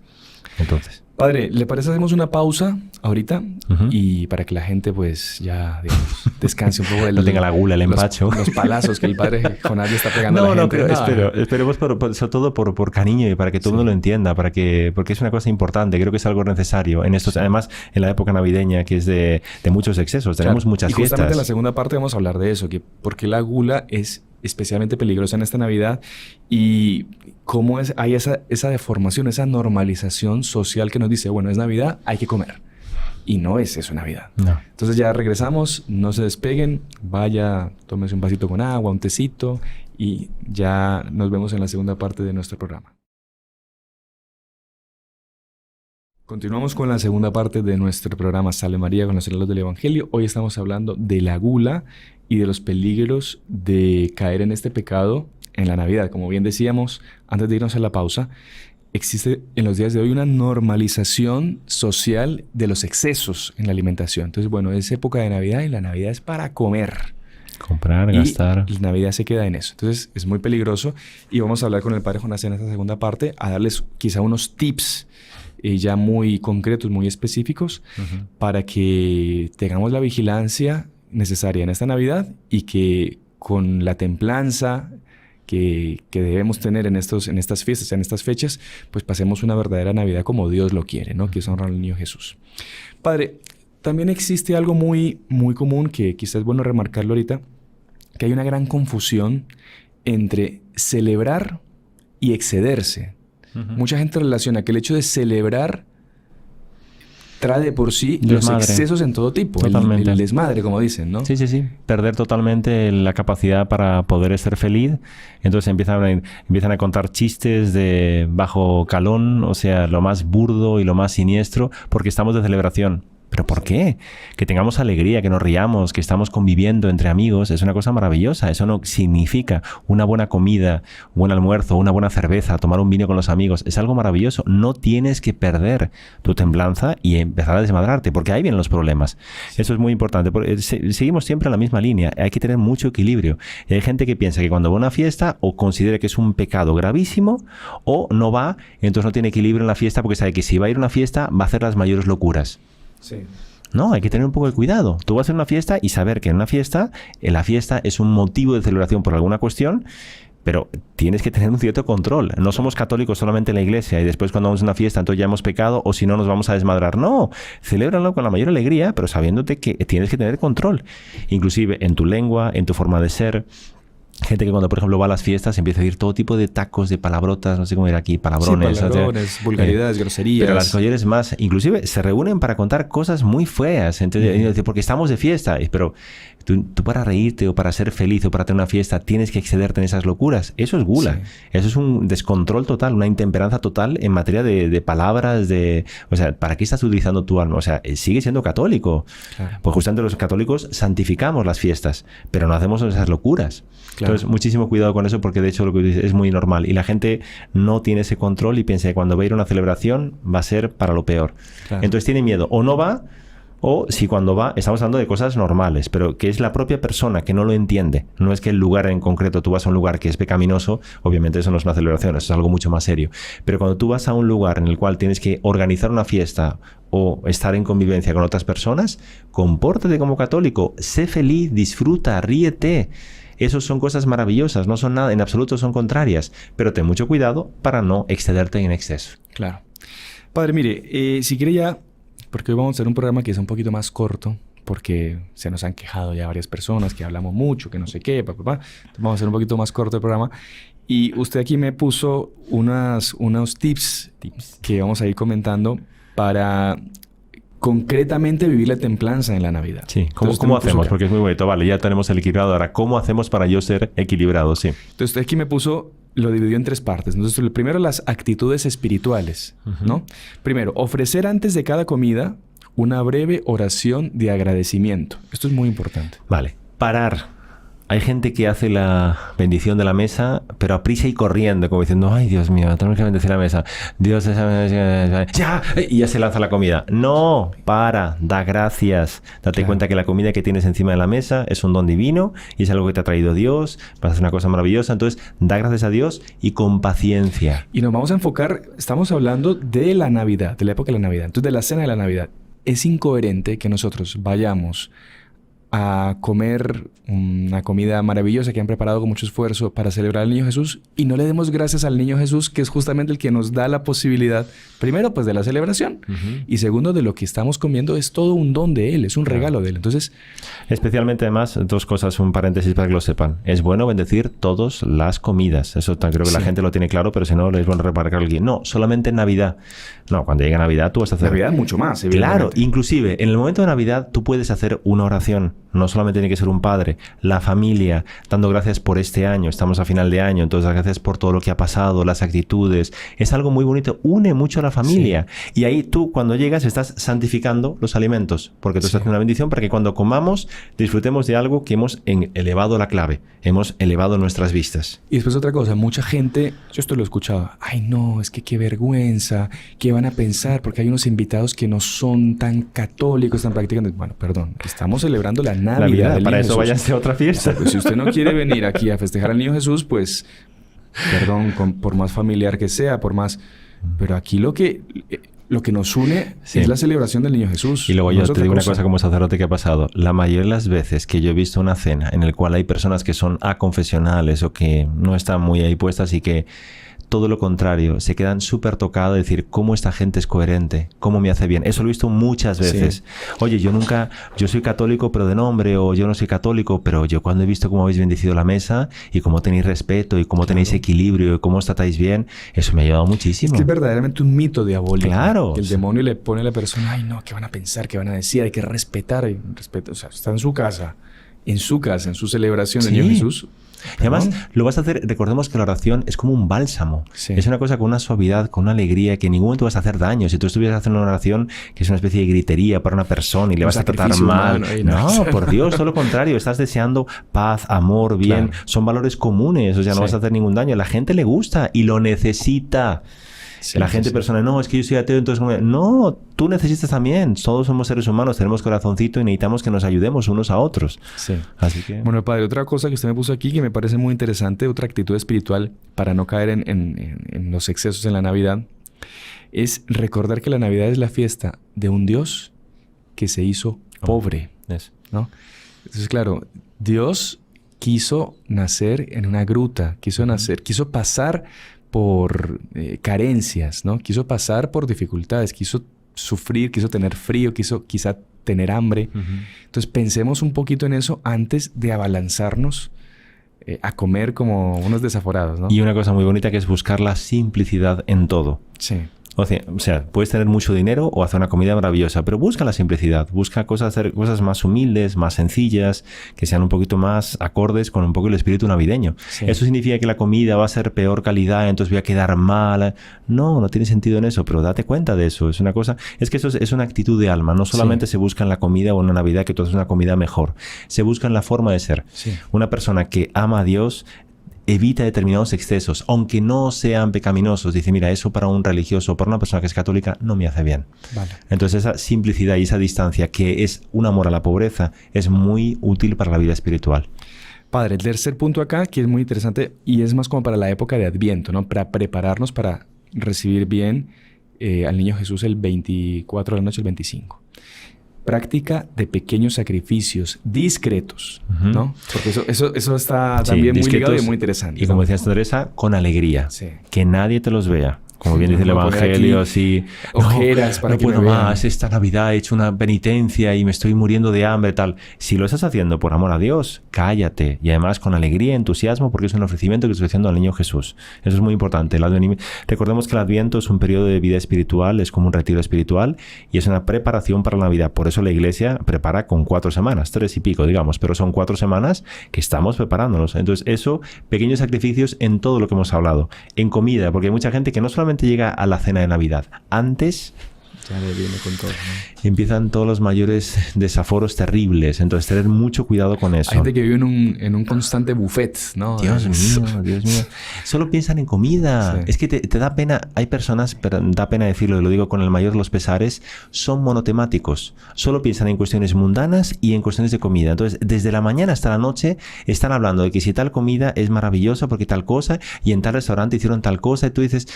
Entonces... Padre, ¿le parece hacemos una pausa ahorita? Uh-huh. Y para que la gente pues ya, digamos, descanse un poco no tenga la gula, el empacho. Los palazos que el padre Jonás le está pegando a la gente. Pero esperemos sobre todo por cariño y para que todo el mundo lo entienda, porque es una cosa importante, creo que es algo necesario. Además, en la época navideña que es de muchos excesos, tenemos muchas fiestas. Y justamente en la segunda parte vamos a hablar de eso, que por qué la gula es especialmente peligrosa en esta Navidad y cómo hay esa deformación, esa normalización social que nos dice, bueno, es Navidad, hay que comer. Y no es eso Navidad. No. Entonces ya regresamos, no se despeguen, vaya, tómese un vasito con agua, un tecito y ya nos vemos en la segunda parte de nuestro programa. Continuamos con la segunda parte de nuestro programa Salve María con los hermanos del Evangelio. Hoy estamos hablando de la gula y de los peligros de caer en este pecado en la Navidad. Como bien decíamos, antes de irnos a la pausa, existe en los días de hoy una normalización social de los excesos en la alimentación. Entonces, bueno, es época de Navidad y la Navidad es para comer. Comprar, gastar. Y la Navidad se queda en eso. Entonces, es muy peligroso y vamos a hablar con el Padre Jonás en esta segunda parte a darles quizá unos tips ya muy concretos, muy específicos, para que tengamos la vigilancia necesaria en esta Navidad y que con la templanza que debemos tener en estas fiestas, en estas fechas, pues pasemos una verdadera Navidad como Dios lo quiere, ¿no? Que es honrar al niño Jesús. Padre, también existe algo muy, muy común que quizás es bueno remarcarlo ahorita, que hay una gran confusión entre celebrar y excederse. Mucha gente relaciona que el hecho de celebrar trae de por sí los excesos en todo tipo. Totalmente. El desmadre, como dicen, ¿no? Sí, sí, sí. Perder totalmente la capacidad para poder ser feliz. Entonces empiezan a contar chistes de bajo calón, o sea, lo más burdo y lo más siniestro, porque estamos de celebración. ¿Pero por qué? Que tengamos alegría, que nos riamos, que estamos conviviendo entre amigos, es una cosa maravillosa. Eso no significa una buena comida, un buen almuerzo, una buena cerveza, tomar un vino con los amigos. Es algo maravilloso. No tienes que perder tu templanza y empezar a desmadrarte, porque ahí vienen los problemas. Eso es muy importante. Seguimos siempre en la misma línea. Hay que tener mucho equilibrio. Y hay gente que piensa que cuando va a una fiesta o considera que es un pecado gravísimo o no va, entonces no tiene equilibrio en la fiesta porque sabe que si va a ir a una fiesta va a hacer las mayores locuras. Sí. No, hay que tener un poco de cuidado. Tú vas a hacer una fiesta y saber que en la fiesta es un motivo de celebración por alguna cuestión, pero tienes que tener un cierto control. No somos católicos solamente en la iglesia y después cuando vamos a una fiesta entonces ya hemos pecado o si no nos vamos a desmadrar. No, celébralo con la mayor alegría, pero sabiéndote que tienes que tener control. Inclusive en tu lengua, en tu forma de ser. Gente que cuando, por ejemplo, va a las fiestas empieza a decir todo tipo de tacos, de palabrotas, no sé cómo era aquí, palabrones. Sí, palabrones, vulgaridades, groserías. Pero las mayores más, inclusive se reúnen para contar cosas muy feas. Entonces, porque estamos de fiesta. Pero tú para reírte o para ser feliz o para tener una fiesta tienes que excederte en esas locuras. Eso es gula. Sí. Eso es un descontrol total, una intemperanza total en materia de palabras, o sea, ¿para qué estás utilizando tu alma? O sea, sigue siendo católico. Claro. Pues justamente los católicos santificamos las fiestas, pero no hacemos esas locuras. Claro. Entonces, muchísimo cuidado con eso porque de hecho lo que dices es muy normal y la gente no tiene ese control y piensa que cuando va a ir a una celebración va a ser para lo peor. Claro. Entonces tiene miedo o no va o si cuando va, estamos hablando de cosas normales, pero que es la propia persona que no lo entiende. No es que el lugar en concreto, tú vas a un lugar que es pecaminoso, obviamente eso no es una celebración, eso es algo mucho más serio. Pero cuando tú vas a un lugar en el cual tienes que organizar una fiesta o estar en convivencia con otras personas, compórtate como católico, sé feliz, disfruta, ríete. Esas son cosas maravillosas, no son nada, en absoluto son contrarias, pero ten mucho cuidado para no excederte en exceso. Claro. Padre, mire, si quiere ya, porque hoy vamos a hacer un programa que es un poquito más corto, porque se nos han quejado ya varias personas que hablamos mucho, que no sé qué, Entonces vamos a hacer un poquito más corto el programa. Y usted aquí me puso unos tips que vamos a ir comentando para concretamente vivir la templanza en la Navidad. Sí, ¿cómo hacemos? Porque es muy bonito. Vale, ya tenemos el equilibrado. Ahora, ¿cómo hacemos para yo ser equilibrado? Sí. Entonces, usted aquí me puso, lo dividió en 3 partes. Entonces, el primero, las actitudes espirituales, ¿no? Primero, ofrecer antes de cada comida una breve oración de agradecimiento. Esto es muy importante. Vale. Parar. Hay gente que hace la bendición de la mesa, pero a prisa y corriendo, como diciendo, ay, Dios mío, tenemos que bendecir la mesa. Dios, ya, y ya se lanza la comida. No, da gracias. Date cuenta que la comida que tienes encima de la mesa es un don divino y es algo que te ha traído Dios, vas a hacer una cosa maravillosa. Entonces, da gracias a Dios y con paciencia. Y nos vamos a enfocar, estamos hablando de la Navidad, de la época de la Navidad, entonces de la cena de la Navidad. Es incoherente que nosotros vayamos a comer una comida maravillosa que han preparado con mucho esfuerzo para celebrar al Niño Jesús y no le demos gracias al Niño Jesús, que es justamente el que nos da la posibilidad, primero, pues de la celebración y segundo, de lo que estamos comiendo es todo un don de Él, es un regalo de Él. Entonces, especialmente además, 2 cosas, un paréntesis para que lo sepan. Es bueno bendecir todas las comidas. Eso creo que la gente lo tiene claro, pero si no, es bueno remarcarlo aquí. No, solamente en Navidad. No, cuando llega Navidad tú vas a hacer... Navidad mucho más, claro, inclusive en el momento de Navidad tú puedes hacer una oración. No solamente tiene que ser un padre, la familia, dando gracias por este año. Estamos a final de año, entonces gracias por todo lo que ha pasado, las actitudes. Es algo muy bonito, une mucho a la familia. Sí. Y ahí tú, cuando llegas, estás santificando los alimentos, porque tú estás haciendo una bendición para que cuando comamos disfrutemos de algo que hemos elevado la clave, hemos elevado nuestras vistas. Y después otra cosa, mucha gente, yo esto lo escuchaba, ay no, es que qué vergüenza, ¿qué van a pensar? Porque hay unos invitados que no son tan católicos, tan practicantes. Bueno, perdón, estamos celebrando la Navidad. Para eso váyanse a otra fiesta. Pues si usted no quiere venir aquí a festejar al Niño Jesús, pues, perdón, por más familiar que sea, por más... Pero aquí lo que... lo que nos une es la celebración del Niño Jesús. Y luego yo te digo una cosa como sacerdote que ha pasado. La mayoría de las veces que yo he visto una cena en la cual hay personas que son aconfesionales o que no están muy ahí puestas y que todo lo contrario, se quedan súper tocados de decir cómo esta gente es coherente, cómo me hace bien. Eso lo he visto muchas veces. Sí. Oye, yo soy católico pero de nombre, o yo no soy católico, pero yo cuando he visto cómo habéis bendecido la mesa y cómo tenéis respeto y cómo tenéis equilibrio y cómo os tratáis bien, eso me ha ayudado muchísimo. Es que es verdaderamente un mito diabólico. Claro. Que el demonio le pone a la persona, ay no, ¿qué van a pensar? ¿Qué van a decir? Hay que respetar. O sea, está en su casa, en su celebración del Niño Jesús. Y además lo vas a hacer, recordemos que la oración es como un bálsamo. Sí. Es una cosa con una suavidad, con una alegría, que en ningún momento vas a hacer daño. Si tú estuvieras haciendo una oración que es una especie de gritería para una persona y le vas a tratar mal. No, por Dios, todo lo contrario. Estás deseando paz, amor, bien. Claro. Son valores comunes. O sea, no vas a hacer ningún daño. A la gente le gusta y lo necesita. Sí, la gente persona, no, es que yo soy ateo, entonces... No, tú necesitas también. Todos somos seres humanos, tenemos corazoncito y necesitamos que nos ayudemos unos a otros. Sí. Así que... Bueno, padre, otra cosa que usted me puso aquí que me parece muy interesante, otra actitud espiritual para no caer en los excesos en la Navidad, es recordar que la Navidad es la fiesta de un Dios que se hizo pobre. ¿No? Entonces, claro, Dios quiso nacer en una gruta, quiso pasar por carencias, ¿no? Quiso pasar por dificultades, quiso sufrir, quiso tener frío, quiso quizá tener hambre. Entonces pensemos un poquito en eso antes de abalanzarnos a comer como unos desaforados, ¿no? Y una cosa muy bonita que es buscar la simplicidad en todo. Sí. O sea, puedes tener mucho dinero o hacer una comida maravillosa, pero busca la simplicidad, busca hacer cosas más humildes, más sencillas, que sean un poquito más acordes con un poco el espíritu navideño. Sí. ¿Eso significa que la comida va a ser peor calidad, entonces voy a quedar mal? No tiene sentido en eso, pero date cuenta de eso. Es una cosa, es que eso es una actitud de alma. No solamente se busca en la comida o en una Navidad que tú haces una comida mejor, se busca en la forma de ser. Sí. Una persona que ama a Dios evita determinados excesos, aunque no sean pecaminosos. Dice, mira, eso para un religioso o para una persona que es católica no me hace bien. Vale. Entonces esa simplicidad y esa distancia, que es un amor a la pobreza, es muy útil para la vida espiritual. Padre, el tercer punto acá, que es muy interesante y es más como para la época de Adviento, ¿no? Para prepararnos para recibir bien al Niño Jesús el 24 de la noche, el 25. Práctica de pequeños sacrificios discretos, ¿no? Porque eso está también muy ligado y muy interesante. Y como decías Teresa, con alegría. Sí. Que nadie te los vea. Como bien dice el Evangelio, así... Ojeras para que no puedo más. Esta Navidad he hecho una penitencia y me estoy muriendo de hambre, tal. Si lo estás haciendo por amor a Dios, cállate. Y además con alegría, entusiasmo, porque es un ofrecimiento que estoy haciendo al Niño Jesús. Eso es muy importante. Recordemos que el Adviento es un periodo de vida espiritual, es como un retiro espiritual y es una preparación para la Navidad. Por eso la Iglesia prepara con 4 semanas, 3 y pico, digamos, pero son 4 semanas que estamos preparándonos. Entonces eso, pequeños sacrificios en todo lo que hemos hablado. En comida, porque hay mucha gente que no solamente llega a la cena de Navidad. Antes ya le viene con todo, ¿no? Empiezan todos los mayores desaforos terribles. Entonces, tener mucho cuidado con eso. Hay gente que vive en un constante buffet, ¿no? Dios mío. Solo piensan en comida. Sí. Es que te da pena. Hay personas, pero da pena decirlo, y lo digo con el mayor de los pesares, son monotemáticos. Solo piensan en cuestiones mundanas y en cuestiones de comida. Entonces, desde la mañana hasta la noche están hablando de que si tal comida es maravillosa porque tal cosa, y en tal restaurante hicieron tal cosa, y tú dices,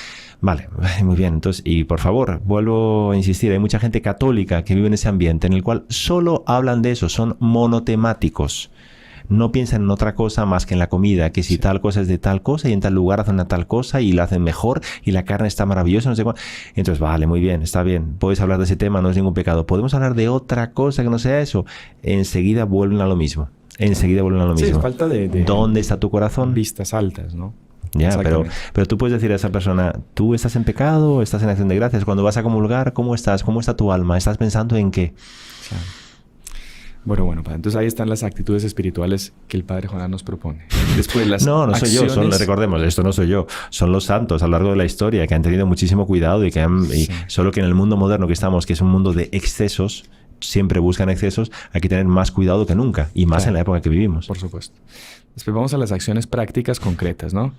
vale, muy bien. Entonces, y por favor, vuelvo a insistir, hay mucha gente católica que vive en ese ambiente en el cual solo hablan de eso, son monotemáticos. No piensan en otra cosa más que en la comida, que si tal cosa es de tal cosa y en tal lugar hacen una tal cosa y la hacen mejor y la carne está maravillosa, no sé cuál. Entonces, vale, muy bien, está bien, puedes hablar de ese tema, no es ningún pecado. ¿Podemos hablar de otra cosa que no sea eso? Enseguida vuelven a lo mismo. Sí, es falta de... ¿Dónde está tu corazón? Vistas altas, ¿no? Ya, pero tú puedes decir a esa persona, ¿tú estás en pecado o estás en acción de gracias? Cuando vas a comulgar, ¿cómo estás? ¿Cómo está tu alma? ¿Estás pensando en qué? Claro. Bueno, entonces ahí están las actitudes espirituales que el Padre Jonás nos propone. Después las acciones... soy yo, recordemos, esto no soy yo, son los santos a lo largo de la historia que han tenido muchísimo cuidado y solo que en el mundo moderno que estamos, que es un mundo de excesos, siempre buscan excesos, hay que tener más cuidado que nunca y más en la época que vivimos. Por supuesto. Después vamos a las acciones prácticas concretas, ¿no?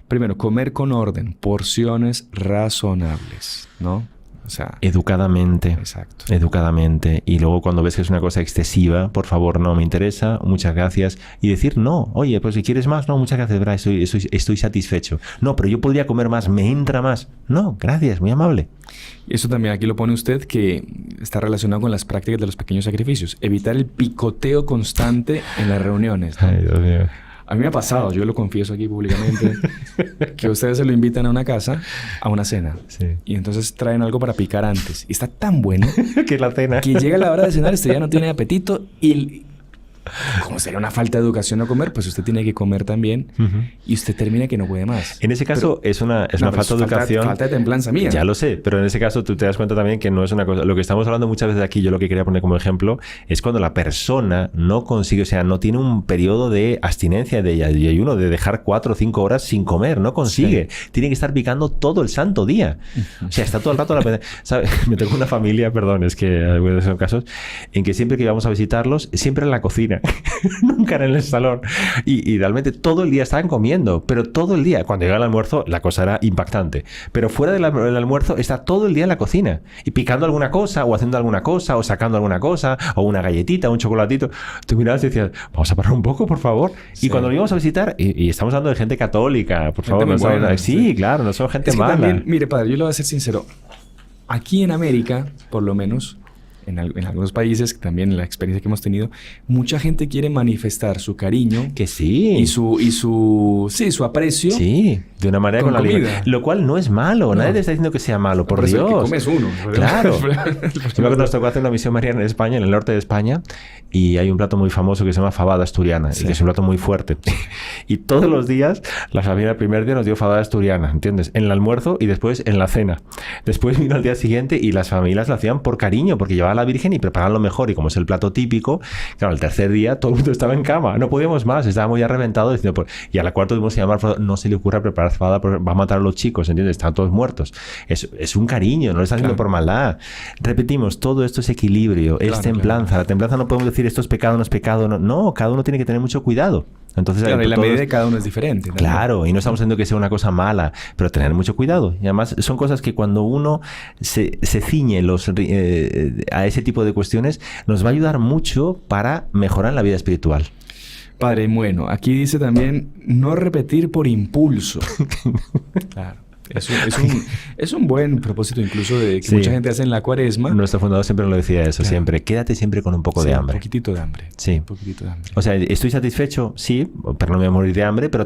Primero, comer con orden, porciones razonables, ¿no? O sea, educadamente. Exacto. Educadamente. Y luego cuando ves que es una cosa excesiva, por favor, no me interesa, muchas gracias. Y decir, no, oye, pues si quieres más, no, muchas gracias, ¿verdad? Estoy satisfecho. No, pero yo podría comer más, me entra más. No, gracias, muy amable. Y eso también aquí lo pone usted, que está relacionado con las prácticas de los pequeños sacrificios. Evitar el picoteo constante en las reuniones, ¿no? Ay, Dios mío. A mí me ha pasado, yo lo confieso aquí públicamente, que ustedes se lo invitan a una casa, a una cena. Sí. Y entonces traen algo para picar antes. Y está tan bueno que es la cena. Que llega la hora de cenar, usted ya no tiene apetito y... Como sería una falta de educación no comer, pues usted tiene que comer también y usted termina que no puede más. En ese caso es una falta de educación. Falta de templanza mía. Ya lo sé, pero en ese caso tú te das cuenta también que no es una cosa... Lo que estamos hablando muchas veces aquí, yo lo que quería poner como ejemplo, es cuando la persona no consigue, o sea, no tiene un periodo de abstinencia de ayuno, de dejar 4 o 5 horas sin comer, no consigue. Sí. Tiene que estar picando todo el santo día. O sea, está todo el rato... ¿Sabes? Me tengo una familia, perdón, es que algunos son casos, en que siempre que íbamos a visitarlos, siempre en la cocina. Nunca en el salón. Y realmente todo el día estaban comiendo, pero todo el día. Cuando llega el almuerzo, la cosa era impactante. Pero fuera del almuerzo, está todo el día en la cocina. Y picando alguna cosa, o haciendo alguna cosa, o sacando alguna cosa, o una galletita, un chocolatito. Tú mirabas y decías, vamos a parar un poco, por favor. Sí. Y cuando lo íbamos a visitar, y estamos hablando de gente católica, por favor. No buena, sí, claro, no son gente mala. También, mire, padre, yo le voy a ser sincero. Aquí en América, por lo menos... En algunos países, también en la experiencia que hemos tenido, mucha gente quiere manifestar su cariño. Que sí. Y su aprecio. Sí, de una manera con la comida. Lo cual no es malo. No. Nadie te está diciendo que sea malo, por Dios. Que comes uno. Claro. Nos tocó hacer una misión mariana en España, en el norte de España, y hay un plato muy famoso que se llama fabada asturiana, sí. Y que es un plato muy fuerte. Y todos los días, la familia el primer día nos dio fabada asturiana, ¿entiendes? En el almuerzo y después en la cena. Después vino el día siguiente y las familias lo hacían por cariño, porque llevaban a la Virgen y preparaban lo mejor, y como es el plato típico, claro, el tercer día todo el mundo estaba en cama, no podíamos más, estábamos ya reventados, diciendo, y a la cuarta tuvimos que llamar, no se le ocurra preparar fabada porque va a matar a los chicos, ¿entiendes? Están todos muertos. Es un cariño, no lo está haciendo por maldad. Repetimos, todo esto es equilibrio, es templanza. Claro. La templanza no podemos decir esto es pecado, no es pecado, no, cada uno tiene que tener mucho cuidado. Entonces, claro, y la medida de cada uno es diferente, ¿no? Claro, y no estamos diciendo que sea una cosa mala, pero tener mucho cuidado. Y además son cosas que cuando uno se ciñe a ese tipo de cuestiones, nos va a ayudar mucho para mejorar en la vida espiritual. Padre, bueno, aquí dice también no repetir por impulso. Claro. Es un buen propósito incluso de que mucha gente hace en la Cuaresma. Nuestro fundador siempre nos lo decía eso, siempre. Quédate siempre con un poco de hambre. Un poquitito de hambre. Sí. Un poquitito de hambre. O sea, ¿estoy satisfecho? Sí, pero no me voy a morir de hambre, pero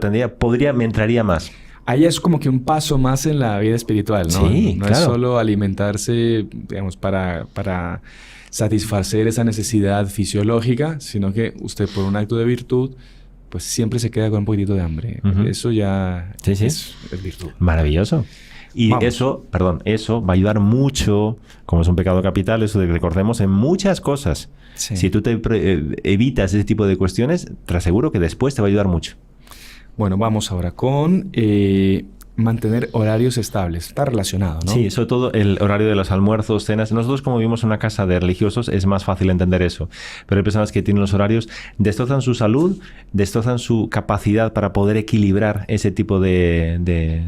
me entraría más. Ahí es como que un paso más en la vida espiritual, ¿no? Sí, no es solo alimentarse, digamos, para satisfacer esa necesidad fisiológica, sino que usted por un acto de virtud pues siempre se queda con un poquitito de hambre. Eso ya es virtud. Maravilloso. Y eso va a ayudar mucho, como es un pecado capital, eso de que recordemos en muchas cosas. Sí. Si tú te evitas ese tipo de cuestiones, te aseguro que después te va a ayudar mucho. Bueno, vamos ahora con mantener horarios estables. Está relacionado, ¿no? Sí, sobre todo el horario de los almuerzos, cenas. Nosotros, como vivimos en una casa de religiosos, es más fácil entender eso. Pero hay personas que tienen los horarios, destrozan su salud, destrozan su capacidad para poder equilibrar ese tipo de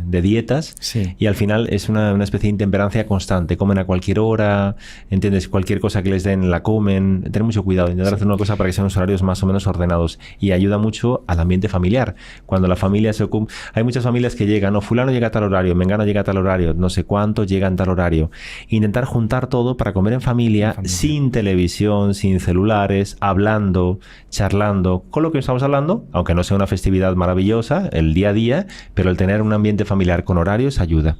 dietas. Sí. Y al final es una especie de intemperancia constante. Comen a cualquier hora, ¿entiendes? Cualquier cosa que les den la comen. Tener mucho cuidado. Intentar hacer una cosa para que sean unos horarios más o menos ordenados. Y ayuda mucho al ambiente familiar. Cuando la familia se ocupa... Hay muchas familias que llegan, no, fulano llega a tal horario, mengano llega a tal horario, no sé cuántos llegan a tal horario. Intentar juntar todo para comer en familia, sin televisión, sin celulares, hablando, charlando, con lo que estamos hablando, aunque no sea una festividad maravillosa, el día a día, pero el tener un ambiente familiar con horarios ayuda.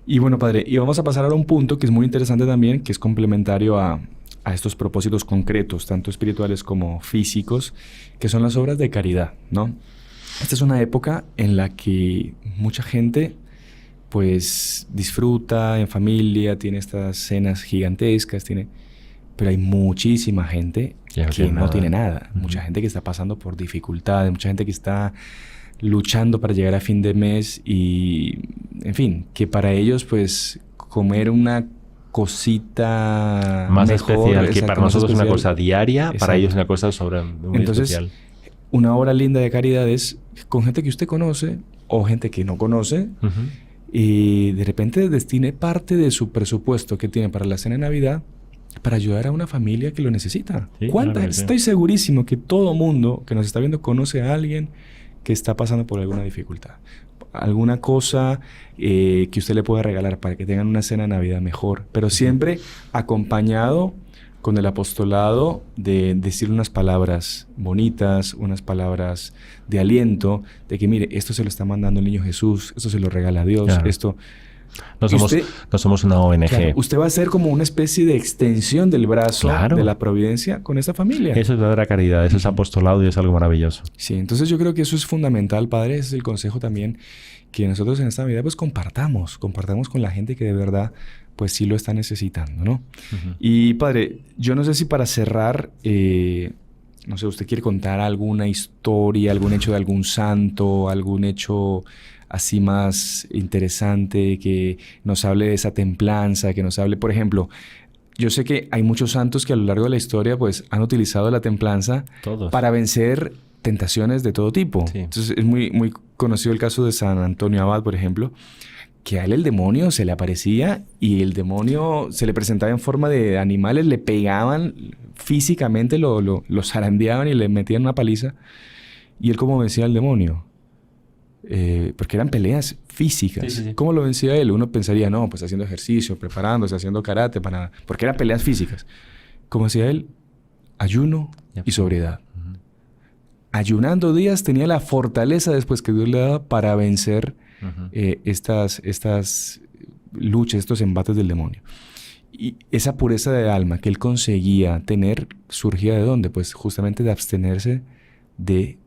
Y bueno, padre, y vamos a pasar ahora a un punto que es muy interesante también, que es complementario a estos propósitos concretos, tanto espirituales como físicos, que son las obras de caridad, ¿no? Esta es una época en la que mucha gente pues disfruta en familia, tiene estas cenas gigantescas, pero hay muchísima gente que no tiene nada. Mucha gente que está pasando por dificultades, mucha gente que está luchando para llegar a fin de mes y, en fin, que para ellos pues comer una cosita más mejor, especial, que para nosotros es una cosa diaria, exacto. Para ellos es una cosa muy Entonces, especial. Una obra linda de caridad es con gente que usted conoce o gente que no conoce y de repente destine parte de su presupuesto que tiene para la cena de Navidad para ayudar a una familia que lo necesita. Sí, ¿Cuánta? claro que sí. Estoy segurísimo que todo mundo que nos está viendo conoce a alguien que está pasando por alguna dificultad. Alguna cosa que usted le pueda regalar para que tengan una cena de Navidad mejor. Pero siempre acompañado con el apostolado de decir unas palabras bonitas, unas palabras de aliento, de que mire, esto se lo está mandando el niño Jesús, esto se lo regala Dios, Claro. esto... No somos una ONG. Claro, usted va a ser como una especie de extensión del brazo Claro. de la providencia con esta familia. Eso es verdadera caridad, eso es apostolado y es algo maravilloso. Sí, entonces yo creo que eso es fundamental, Padre. Ese es el consejo también que nosotros en esta Navidad pues compartamos con la gente que de verdad pues sí lo está necesitando, ¿no? Y Padre, yo no sé si para cerrar, no sé, ¿usted quiere contar alguna historia, algún hecho de algún santo, algún hecho así más interesante que nos hable de esa templanza, que nos hable, por ejemplo, yo sé que hay muchos santos que a lo largo de la historia pues han utilizado la templanza Todos. para vencer tentaciones de todo tipo. Sí. Entonces es muy, muy conocido el caso de San Antonio Abad, por ejemplo, que a él el demonio se le aparecía y el demonio se le presentaba en forma de animales, le pegaban físicamente, lo zarandeaban y le metían una paliza. Y él cómo vencía al demonio. Porque eran peleas físicas. Sí. ¿Cómo lo vencía él? Uno pensaría, no, pues haciendo ejercicio, preparándose, haciendo karate, porque eran peleas físicas. ¿Cómo hacía él? Ayuno y sobriedad. Ayunando días tenía la fortaleza después que Dios le daba para vencer estas luchas, estos embates del demonio. Y esa pureza de alma que él conseguía tener surgía ¿de dónde? Pues justamente de abstenerse de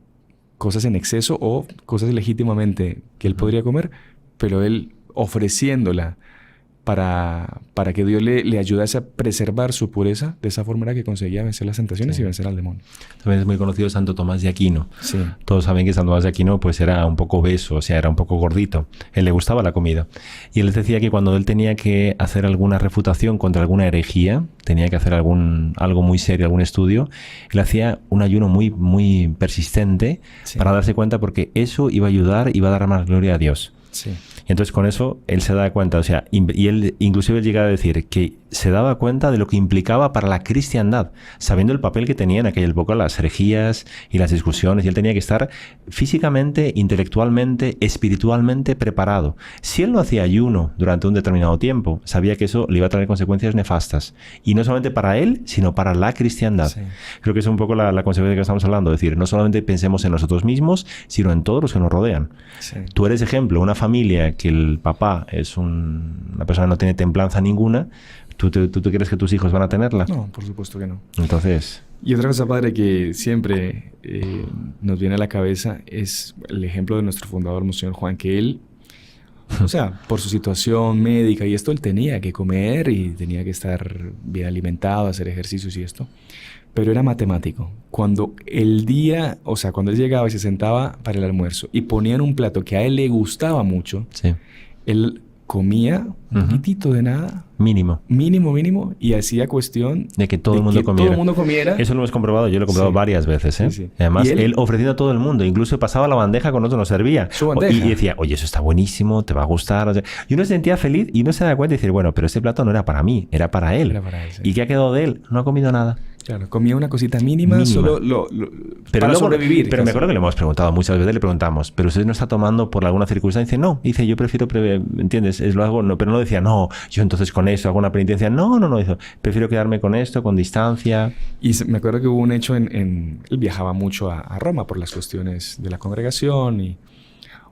cosas en exceso o cosas legítimamente que él podría comer, pero él ofreciéndola para que Dios le ayudase a preservar su pureza, de esa forma era que conseguía vencer las tentaciones y vencer al demonio. También es muy conocido Santo Tomás de Aquino. Sí. Todos saben que Santo Tomás de Aquino pues era un poco obeso, o sea, era un poco gordito. Él le gustaba la comida. Y él decía que cuando él tenía que hacer alguna refutación contra alguna herejía, tenía que hacer algo muy serio, algún estudio, él hacía un ayuno muy, muy persistente para darse cuenta, porque eso iba a ayudar, iba a dar más gloria a Dios. Sí. Y entonces con eso él se da cuenta, o sea, y él inclusive llega a decir que se daba cuenta de lo que implicaba para la cristiandad, sabiendo el papel que tenía en aquella época las herejías y las discusiones, y él tenía que estar físicamente, intelectualmente, espiritualmente preparado. Si él no hacía ayuno durante un determinado tiempo, sabía que eso le iba a traer consecuencias nefastas, y no solamente para él, sino para la cristiandad. Sí. Creo que es un poco la consecuencia que estamos hablando, es decir, no solamente pensemos en nosotros mismos, sino en todos los que nos rodean. Sí. Tú eres ejemplo, una familia que el papá es una persona que no tiene templanza ninguna, ¿tú crees que tus hijos van a tenerla? No, por supuesto que no. Entonces... Y otra cosa, Padre, que siempre nos viene a la cabeza es el ejemplo de nuestro fundador, Monseñor Juan, que él, o sea, por su situación médica y esto, él tenía que comer y tenía que estar bien alimentado, hacer ejercicios y esto, pero era matemático. Cuando él llegaba y se sentaba para el almuerzo y ponían un plato que a él le gustaba mucho, sí, él comía un poquitito de nada. Mínimo, y hacía cuestión de que todo el mundo comiera. Eso lo hemos comprobado, yo lo he comprobado varias veces. ¿eh? Sí. Además, él ofreciendo a todo el mundo, incluso pasaba la bandeja con otro, nos servía. Su bandeja. Y decía, oye, eso está buenísimo, te va a gustar. O sea, y uno se sentía feliz y uno se da cuenta y decir, bueno, pero este plato no era para mí, era para él. Sí. ¿Y qué ha quedado de él? No ha comido nada. Claro, comía una cosita mínima. Solo para sobrevivir. Pero me acuerdo que le hemos preguntado muchas veces, le preguntamos, ¿pero usted no está tomando por alguna circunstancia? No, dice, yo prefiero, ¿entiendes? Lo hago, no, pero no decía, no, yo entonces con eso hago una penitencia. No, dijo, prefiero quedarme con esto, con distancia. Y me acuerdo que hubo un hecho él viajaba mucho a Roma por las cuestiones de la congregación y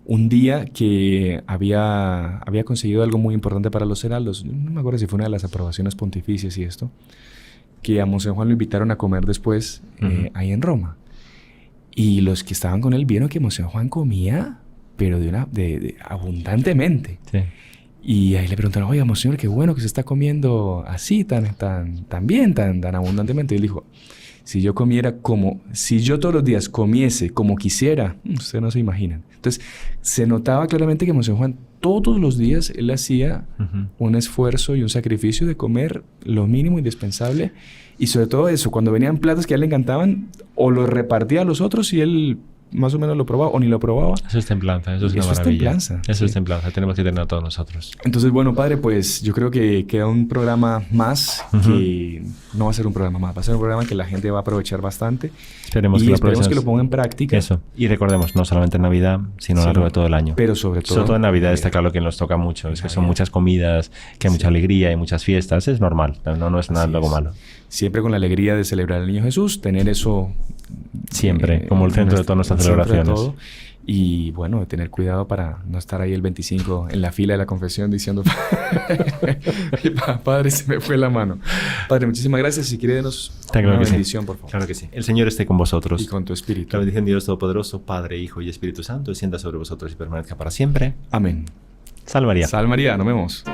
un día que había conseguido algo muy importante para los heraldos, no me acuerdo si fue una de las aprobaciones pontificias y esto, que a Monseñor Juan lo invitaron a comer después ahí en Roma. Y los que estaban con él vieron que Monseñor Juan comía, pero abundantemente. Sí. Y ahí le preguntaron, oiga, Monseñor, qué bueno que se está comiendo así, tan bien, tan abundantemente. Y él dijo, si yo todos los días comiese como quisiera, ustedes no se imaginan. Entonces, se notaba claramente que Monseñor Juan todos los días él hacía un esfuerzo y un sacrificio de comer lo mínimo indispensable. Y sobre todo eso, cuando venían platos que a él le encantaban, o los repartía a los otros y él más o menos lo probaba o ni lo probaba. Eso es templanza, eso es una maravilla. Templanza. Eso es templanza, tenemos que tenerlo todos nosotros. Entonces, bueno, padre, pues yo creo que queda un programa más que no va a ser un programa más, va a ser un programa que la gente va a aprovechar bastante. Esperemos que lo ponga en práctica. Eso. Y recordemos, no solamente en Navidad, sino a lo largo de todo el año. Pero sobre todo en Navidad está claro que nos toca mucho. Es que son muchas comidas, que hay mucha alegría y muchas fiestas. Es normal, no es nada algo malo. Siempre con la alegría de celebrar al Niño Jesús, tener eso... Siempre, como el centro de todas nuestras celebraciones. Y bueno, tener cuidado para no estar ahí el 25 en la fila de la confesión diciendo Padre, se me fue la mano. Padre, muchísimas gracias. Si quiere, denos una bendición, por favor. Claro que sí. El Señor esté con vosotros. Y con tu espíritu. La bendición de Dios Todopoderoso, Padre, Hijo y Espíritu Santo, descienda sobre vosotros y permanezca para siempre. Amén. Salve María. Salve María. Nos vemos.